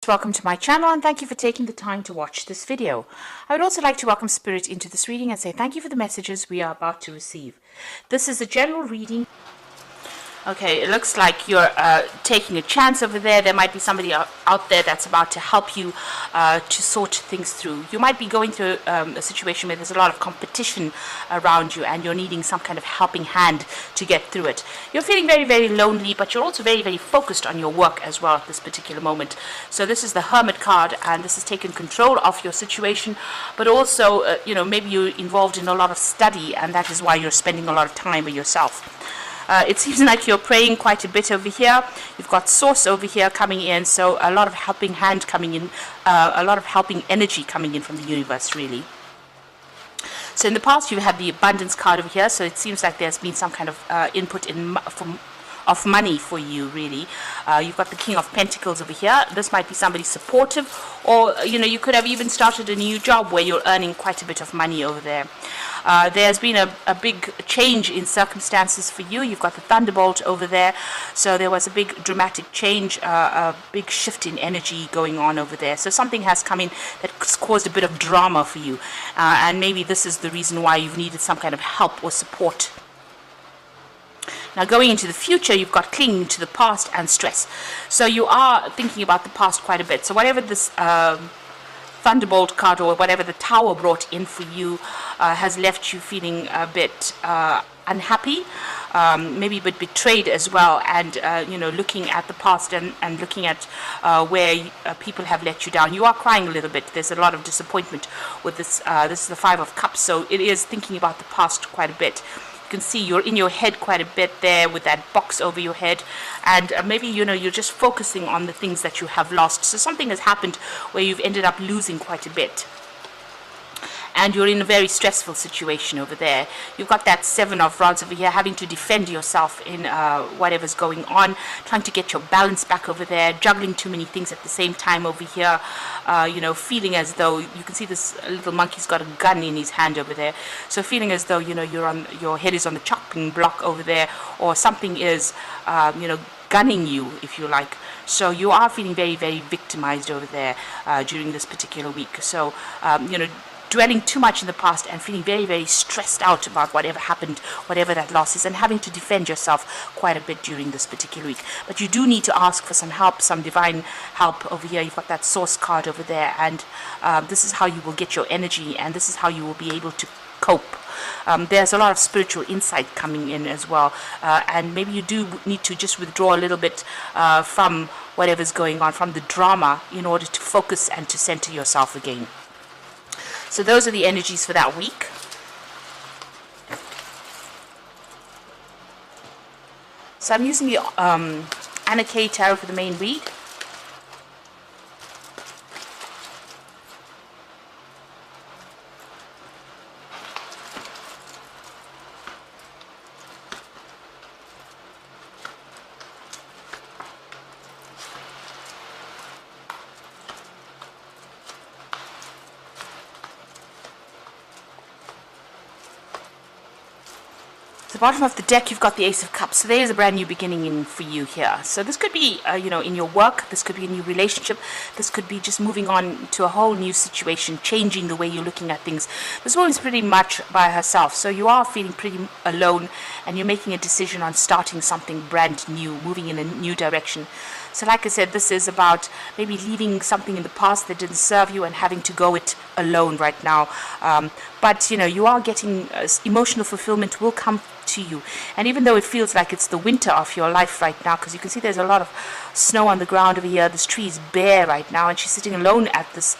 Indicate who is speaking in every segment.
Speaker 1: Welcome to my channel and thank you for taking the time to watch this video. I would also like to welcome Spirit into this reading and say thank you for the messages we are about to receive. This is a general reading. Okay, it looks like you're taking a chance over there. There might be somebody out there that's about to help you to sort things through. You might be going through a situation where there's a lot of competition around you and you're needing some kind of helping hand to get through it. You're feeling very, very lonely, but you're also very, very focused on your work as well at this particular moment. So this is the Hermit card, and this has taken control of your situation, but also, maybe you're involved in a lot of study, and that is why you're spending a lot of time with yourself. It seems like you're praying quite a bit over here. You've got source over here coming in, so a lot of helping hand coming in, a lot of helping energy coming in from the universe, really. So in the past, you've had the abundance card over here, so it seems like there's been some kind of input of money for you, really. You've got the King of Pentacles over here. This might be somebody supportive, or you could have even started a new job where you're earning quite a bit of money over there. There's been a big change in circumstances for you. You've got the Thunderbolt over there, so there was a big dramatic change, a big shift in energy going on over there. So something has come in that's caused a bit of drama for you, and maybe this is the reason why you've needed some kind of help or support. Now, going into the future, you've got clinging to the past and stress. So you are thinking about the past quite a bit. So whatever this Thunderbolt card or whatever the Tower brought in for you has left you feeling a bit unhappy, maybe a bit betrayed as well, and looking at the past and looking at where people have let you down. You are crying a little bit. There's a lot of disappointment with this. This is the Five of Cups, so it is thinking about the past quite a bit. You can see you're in your head quite a bit there with that box over your head, and maybe you're just focusing on the things that you have lost. So something has happened where you've ended up losing quite a bit, and you're in a very stressful situation over there. You've got that Seven of Rods over here, having to defend yourself in whatever's going on, trying to get your balance back over there, juggling too many things at the same time over here, feeling as though, you can see this little monkey's got a gun in his hand over there, so feeling as though, your head is on the chopping block over there, or something is, gunning you, if you like. So you are feeling very, very victimized over there during this particular week. So, dwelling too much in the past and feeling very, very stressed out about whatever happened, whatever that loss is, and having to defend yourself quite a bit during this particular week. But you do need to ask for some help, some divine help over here. You've got that Source card over there, and this is how you will get your energy, and this is how you will be able to cope. There's a lot of spiritual insight coming in as well, and maybe you do need to just withdraw a little bit from whatever's going on, from the drama, in order to focus and to center yourself again. So those are the energies for that week. So I'm using the Anna K Tarot for the main read. The bottom of the deck, you've got the Ace of Cups. So there's a brand new beginning in for you here. So this could be, in your work. This could be a new relationship. This could be just moving on to a whole new situation, changing the way you're looking at things. This woman's pretty much by herself. So you are feeling pretty alone, and you're making a decision on starting something brand new, moving in a new direction. So like I said, this is about maybe leaving something in the past that didn't serve you and having to go it alone right now. But you are getting emotional fulfillment will come to you. And even though it feels like it's the winter of your life right now, because you can see there's a lot of snow on the ground over here, this tree is bare right now, and she's sitting alone at this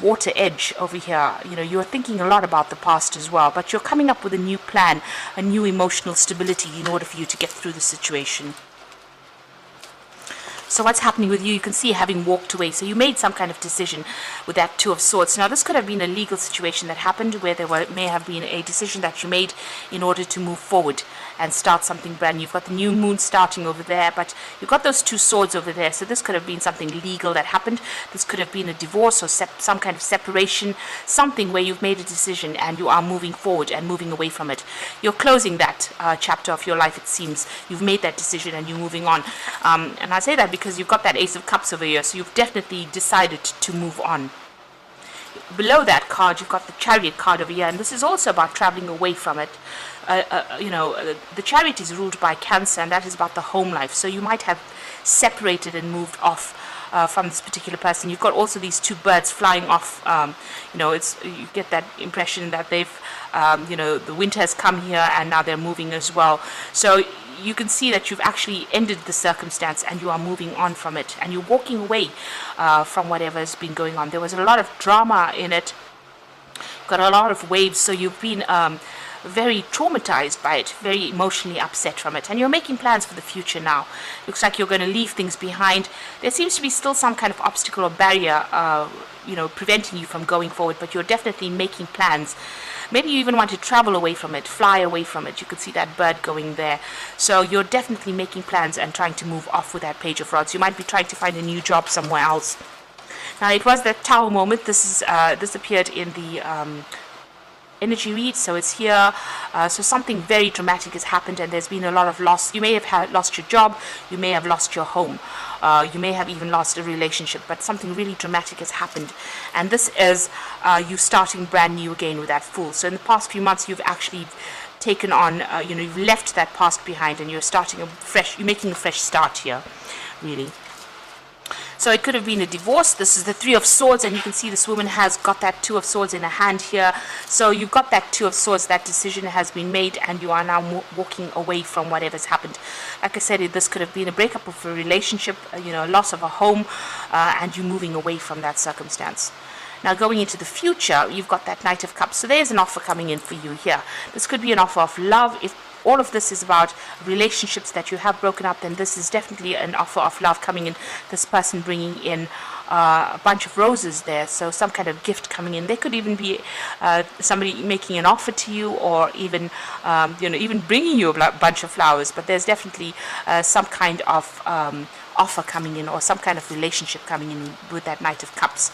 Speaker 1: water edge over here. You're thinking a lot about the past as well, but you're coming up with a new plan, a new emotional stability in order for you to get through the situation. So what's happening with you? You can see having walked away. So you made some kind of decision with that Two of Swords. Now this could have been a legal situation that happened where may have been a decision that you made in order to move forward and start something brand new. You've got the new moon starting over there, but you've got those two swords over there. So this could have been something legal that happened. This could have been a divorce or some kind of separation, something where you've made a decision and you are moving forward and moving away from it. You're closing that chapter of your life, it seems. You've made that decision and you're moving on. And I say that because because you've got that Ace of Cups over here, so you've definitely decided to move on. Below that card, you've got the Chariot card over here, and this is also about traveling away from it. The Chariot is ruled by Cancer, and that is about the home life. So you might have separated and moved off from this particular person. You've got also these two birds flying off. You get that impression that they've, the winter has come here and now they're moving as well. So you can see that you've actually ended the circumstance and you are moving on from it, and you're walking away from whatever has been going on. There was a lot of drama in it, got a lot of waves, so you've been very traumatized by it, very emotionally upset from it, and you're making plans for the future now. Looks like you're going to leave things behind. There seems to be still some kind of obstacle or barrier preventing you from going forward, but you're definitely making plans. Maybe you even want to travel away from it, fly away from it. You could see that bird going there. So you're definitely making plans and trying to move off with that Page of Rods. You might be trying to find a new job somewhere else. Now, it was that Tower moment. This appeared in the energy read, so it's here. So something very dramatic has happened, and there's been a lot of loss. You may have lost your job, you may have lost your home, you may have even lost a relationship, but something really dramatic has happened, and this is you starting brand new again with that Fool. So in the past few months, you've actually taken on, you've left that past behind, and you're starting you're making a fresh start here, really. So it could have been a divorce. This is the Three of Swords, and you can see this woman has got that Two of Swords in her hand here. So you've got that Two of Swords, that decision has been made, and you are now walking away from whatever's happened. Like I said, this could have been a breakup of a relationship, a loss of a home, and you moving away from that circumstance. Now, going into the future, you've got that Knight of Cups. So there's an offer coming in for you here. This could be an offer of love. If all of this is about relationships that you have broken up, then this is definitely an offer of love coming in. This person bringing in a bunch of roses there, so some kind of gift coming in. There could even be somebody making an offer to you, or even even bringing you a bunch of flowers. But there's definitely some kind of offer coming in, or some kind of relationship coming in with that Knight of Cups.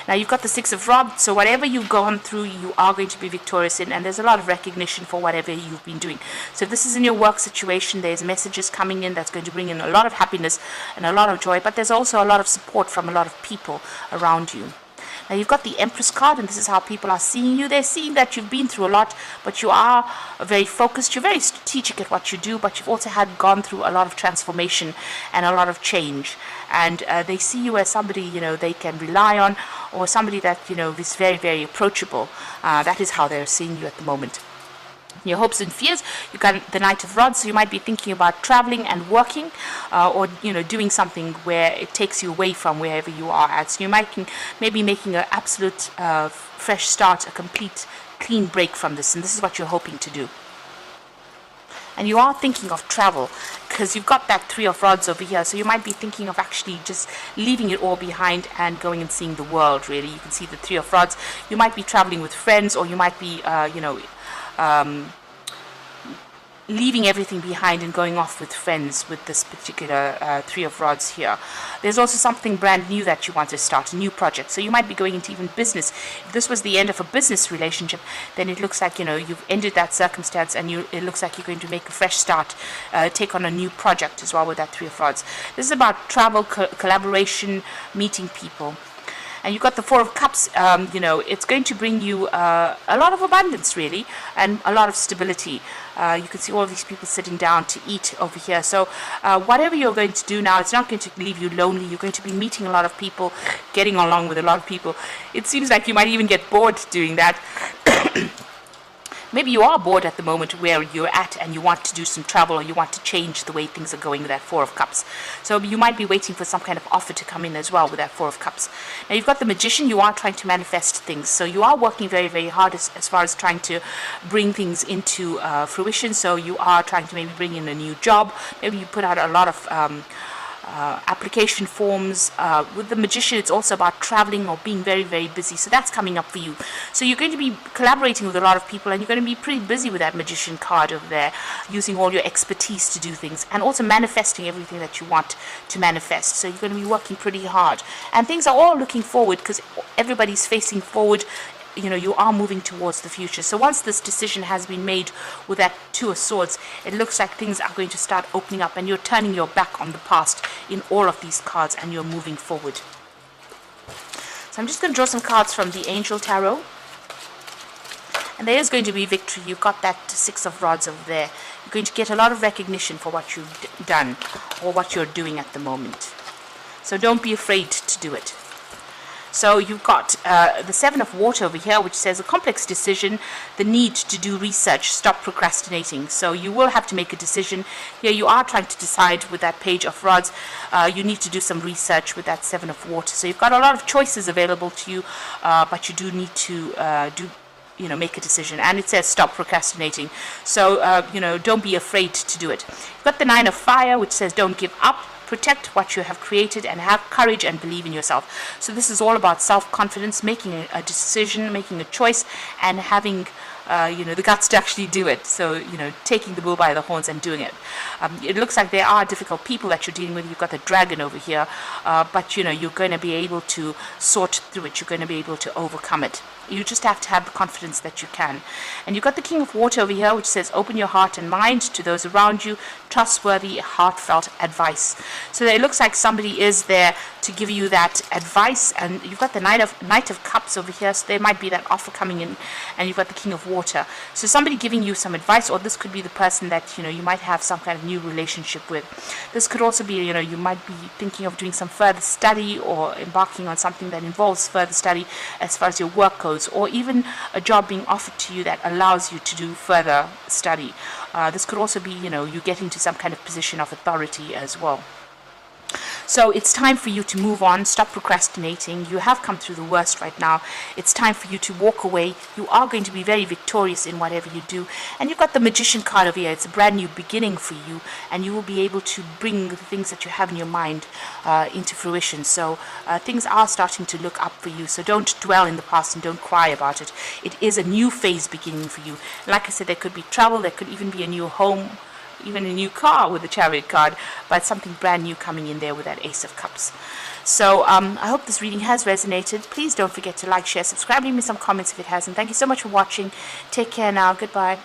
Speaker 1: Now, you've got the Six of Rods, so whatever you've gone through, you are going to be victorious in, and there's a lot of recognition for whatever you've been doing. So if this is in your work situation, there's messages coming in that's going to bring in a lot of happiness and a lot of joy, but there's also a lot of support from a lot of people around you. Now, you've got the Empress card, and this is how people are seeing you. They're seeing that you've been through a lot, but you are very focused. You're very strategic at what you do, but you've also gone through a lot of transformation and a lot of change. And they see you as somebody, they can rely on, or somebody that, is very, very approachable. That is how they're seeing you at the moment. Your hopes and fears, you've got the Knight of Rods, so you might be thinking about traveling and working, or doing something where it takes you away from wherever you are at. So you might maybe making an absolute fresh start, a complete clean break from this, and this is what you're hoping to do. And you are thinking of travel, because you've got that Three of Rods over here, so you might be thinking of actually just leaving it all behind and going and seeing the world, really. You can see the Three of Rods. You might be traveling with friends, or you might be leaving everything behind and going off with friends with this particular Three of Rods here. There's also something brand new that you want to start, a new project. So you might be going into even business. If this was the end of a business relationship, then it looks like, you've ended that circumstance, and it looks like you're going to make a fresh start, take on a new project as well with that Three of Rods. This is about travel, collaboration, meeting people. And you've got the Four of Cups. It's going to bring you a lot of abundance, really, and a lot of stability. You can see all of these people sitting down to eat over here. So whatever you're going to do now, it's not going to leave you lonely. You're going to be meeting a lot of people, getting along with a lot of people. It seems like you might even get bored doing that. Maybe you are bored at the moment where you're at, and you want to do some travel, or you want to change the way things are going with that Four of Cups. So you might be waiting for some kind of offer to come in as well with that Four of Cups. Now, you've got the Magician. You are trying to manifest things. So you are working very, very hard as far as trying to bring things into fruition. So you are trying to maybe bring in a new job. Maybe you put out a lot of application forms. With the Magician, it's also about traveling or being very, very busy. So that's coming up for you. So you're going to be collaborating with a lot of people, and you're going to be pretty busy with that Magician card over there, using all your expertise to do things, and also manifesting everything that you want to manifest. So you're going to be working pretty hard, and things are all looking forward, because everybody's facing forward. you are moving towards the future. So once this decision has been made with that Two of Swords, it looks like things are going to start opening up, and you're turning your back on the past in all of these cards, and you're moving forward. So I'm just going to draw some cards from the Angel Tarot. And there is going to be victory. You've got that Six of Rods over there. You're going to get a lot of recognition for what you've done or what you're doing at the moment. So don't be afraid to do it. So you've got the Seven of Water over here, which says a complex decision, the need to do research, stop procrastinating. So you will have to make a decision. Here you are trying to decide with that Page of Rods. You need to do some research with that Seven of Water. So you've got a lot of choices available to you, but you do need to make a decision. And it says stop procrastinating. So, don't be afraid to do it. You've got the Nine of Fire, which says don't give up. Protect what you have created and have courage and believe in yourself. So this is all about self-confidence, making a decision, making a choice, and having the guts to actually do it. So, taking the bull by the horns and doing it. It looks like there are difficult people that you're dealing with. You've got the dragon over here, but you're going to be able to sort through it. You're going to be able to overcome it. You just have to have the confidence that you can. And you've got the King of Water over here, which says open your heart and mind to those around you, trustworthy, heartfelt advice. So it looks like somebody is there to give you that advice. And you've got the Knight of Cups over here, so there might be that offer coming in. And you've got the King of Water. So somebody giving you some advice, or this could be the person that you might have some kind of new relationship with. This could also be you might be thinking of doing some further study or embarking on something that involves further study as far as your work goes, or even a job being offered to you that allows you to do further study. This could also be you getting to some kind of position of authority as well. So it's time for you to move on, stop procrastinating. You have come through the worst right now. It's time for you to walk away. You are going to be very victorious in whatever you do. And you've got the Magician card over here. It's a brand new beginning for you, and you will be able to bring the things that you have in your mind into fruition. So things are starting to look up for you. So don't dwell in the past and don't cry about it. It is a new phase beginning for you. Like I said, there could be travel. There could even be a new home, even a new car with the Chariot card, but something brand new coming in there with that Ace of Cups. So I hope this reading has resonated. Please don't forget to like, share, subscribe, leave me some comments if it hasn't. Thank you so much for watching. Take care now. Goodbye.